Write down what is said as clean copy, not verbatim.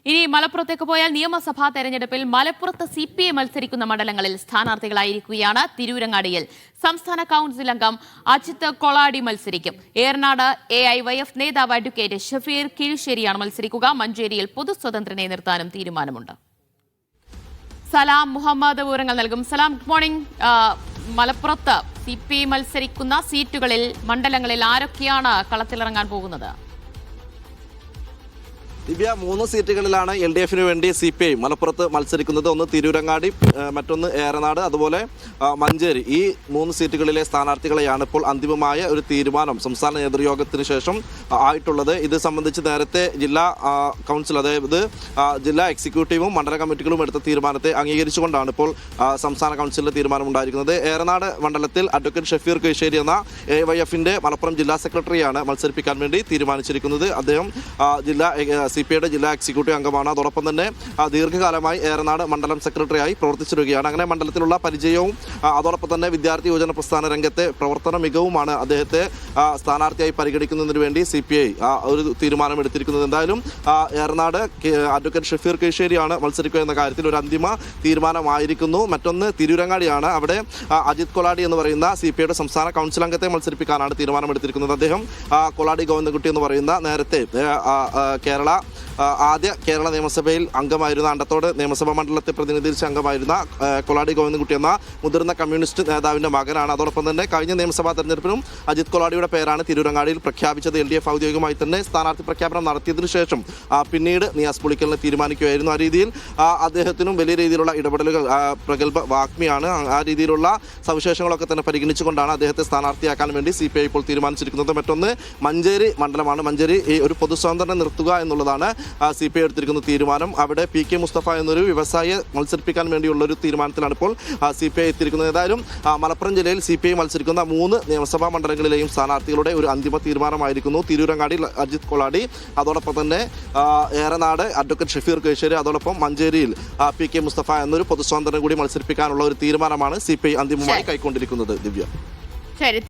ഇനി മലപ്പുറത്തേക്ക് പോയാൽ നിയമസഭാ തെരഞ്ഞെടുപ്പിൽ മലപ്പുറത്ത് CPI മത്സരിക്കുന്ന മണ്ഡലങ്ങളിൽ സ്ഥാനാർത്ഥികളായിരിക്കുകയാണ്. തിരൂരങ്ങാടിയിൽ സംസ്ഥാന കൌൺസിൽ അംഗം അജിത് കൊളാടി മത്സരിക്കും. ഏറനാട് AIYF നേതാവ് അഡ്വക്കേറ്റ് ഷഫീർ കീഴ്ശ്ശേരിയാണ് മത്സരിക്കുക. മഞ്ചേരിയിൽ പൊതുസ്വതന്ത്രനെ നിർത്താനും തീരുമാനമുണ്ട്. സലാം മുഹമ്മദ് വിവരങ്ങൾ നൽകും. സലാം, ഗുഡ് മോർണിംഗ്. മലപ്പുറത്ത് CPI മത്സരിക്കുന്ന സീറ്റുകളിൽ മണ്ഡലങ്ങളിൽ ആരൊക്കെയാണ് കളത്തിലിറങ്ങാൻ പോകുന്നത്? ദിവ്യ, 3 സീറ്റുകളിലാണ് LDFന് വേണ്ടി CPI മലപ്പുറത്ത് മത്സരിക്കുന്നത്. ഒന്ന് തിരൂരങ്ങാടി, മറ്റൊന്ന് ഏറനാട്, അതുപോലെ മഞ്ചേരി. ഈ 3 സീറ്റുകളിലെ സ്ഥാനാർത്ഥികളെയാണ് ഇപ്പോൾ അന്തിമമായ ഒരു തീരുമാനം സംസ്ഥാന നേതൃയോഗത്തിന് ശേഷം ആയിട്ടുള്ളത്. ഇത് സംബന്ധിച്ച് നേരത്തെ ജില്ലാ കൗൺസിൽ, അതായത് ജില്ലാ എക്സിക്യൂട്ടീവും മണ്ഡല കമ്മിറ്റികളും എടുത്ത തീരുമാനത്തെ അംഗീകരിച്ചുകൊണ്ടാണ് ഇപ്പോൾ സംസ്ഥാന കൗൺസിലിന്റെ തീരുമാനം ഉണ്ടായിരിക്കുന്നത്. ഏറനാട് മണ്ഡലത്തിൽ അഡ്വക്കേറ്റ് ഷഫീർ കീഴ്ശ്ശേരി എന്ന AIYFന്റെ മലപ്പുറം ജില്ലാ സെക്രട്ടറിയാണ് മത്സരിപ്പിക്കാൻ വേണ്ടി തീരുമാനിച്ചിരിക്കുന്നത്. അദ്ദേഹം CPIയുടെ ജില്ലാ എക്സിക്യൂട്ടീവ് അംഗമാണ്. അതോടൊപ്പം തന്നെ ദീർഘകാലമായി ഏറനാട് മണ്ഡലം സെക്രട്ടറിയായി പ്രവർത്തിച്ചിരിക്കുകയാണ്. അങ്ങനെ മണ്ഡലത്തിലുള്ള പരിചയവും അതോടൊപ്പം തന്നെ വിദ്യാർത്ഥി യുവജന പ്രസ്ഥാന രംഗത്തെ പ്രവർത്തന മികവുമാണ് അദ്ദേഹത്തെ സ്ഥാനാർത്ഥിയായി പരിഗണിക്കുന്നതിന് വേണ്ടി CPI ഒരു തീരുമാനം എടുത്തിരിക്കുന്നത്. എന്തായാലും ഏറനാട് അഡ്വക്കേറ്റ് ഷഫീർ കീഴ്ശ്ശേരിയാണ് മത്സരിക്കുക എന്ന കാര്യത്തിൽ ഒരു അന്തിമ തീരുമാനമായിരിക്കുന്നു. മറ്റൊന്ന് തിരൂരങ്ങാടിയാണ്. അവിടെ അജിത് കൊളാടി എന്ന് പറയുന്ന CPIയുടെ സംസ്ഥാന കൗൺസിൽ അംഗത്തെ മത്സരിപ്പിക്കാനാണ് തീരുമാനമെടുത്തിരിക്കുന്നത്. അദ്ദേഹം കൊളാടി ഗോവിന്ദൻകുട്ടി എന്ന് പറയുന്ന നേരത്തെ ആദ്യ കേരള നിയമസഭയിൽ അംഗമായിരുന്ന, അണ്ടത്തോട് നിയമസഭാ മണ്ഡലത്തെ പ്രതിനിധീകരിച്ച അംഗമായിരുന്ന കൊളാടി ഗോവിന്ദൻകുട്ടി എന്ന മുതിർന്ന കമ്മ്യൂണിസ്റ്റ് നേതാവിന്റെ മകനാണ്. അതോടൊപ്പം തന്നെ കഴിഞ്ഞ നിയമസഭാ തെരഞ്ഞെടുപ്പിനും അജിത് കൊളാടിയുടെ പേരാണ് തിരൂരങ്ങാടിയിൽ പ്രഖ്യാപിച്ചത്. LDF ഔദ്യോഗികമായി തന്നെ സ്ഥാനാർത്ഥി പ്രഖ്യാപനം നടത്തിയതിനു ശേഷം പിന്നീട് നിയാസ് പുളിക്കലിനെ തീരുമാനിക്കുകയായിരുന്നു. ആ രീതിയിൽ അദ്ദേഹത്തിനും വലിയ രീതിയിലുള്ള ഇടപെടലുകൾ, പ്രഗത്ഭ വാഗ്മിയാണ്. ആ രീതിയിലുള്ള സവിശേഷങ്ങളൊക്കെ തന്നെ പരിഗണിച്ചുകൊണ്ടാണ് അദ്ദേഹത്തെ സ്ഥാനാർത്ഥിയാക്കാൻ വേണ്ടി CPI ഇപ്പോൾ തീരുമാനിച്ചിരിക്കുന്നത്. മറ്റൊന്ന് മഞ്ചേരി മണ്ഡലമാണ്. മഞ്ചേരി ഒരു പൊതുസ്വതന്ത്രനെ നിർത്തുക എന്നുള്ളതാണ് CPI എടുത്തിരിക്കുന്ന തീരുമാനം. അവിടെ PK മുസ്തഫ എന്നൊരു വ്യവസായിയെ മത്സരിപ്പിക്കാൻ വേണ്ടിയുള്ള ഒരു തീരുമാനത്തിലാണ് ഇപ്പോൾ CPI എത്തിയിരിക്കുന്നത്. ഏതായാലും മലപ്പുറം ജില്ലയിൽ CPI മത്സരിക്കുന്ന 3 നിയമസഭാ മണ്ഡലങ്ങളിലെയും സ്ഥാനാർത്ഥികളുടെ ഒരു അന്തിമ തീരുമാനമായിരിക്കുന്നു. തിരൂരങ്ങാടി അജിത് കൊളാടി, അതോടൊപ്പം തന്നെ ഏറനാട് അഡ്വക്കേറ്റ് ഷഫീർ കീഴ്ശ്ശേരി, അതോടൊപ്പം മഞ്ചേരിയിൽ PK മുസ്തഫ എന്നൊരു പൊതുസ്വതന്ത്രനെ കൂടി മത്സരിപ്പിക്കാനുള്ള ഒരു തീരുമാനമാണ് CPI അന്തിമമായി കൈക്കൊണ്ടിരിക്കുന്നത്. ദിവ്യ. ശരി.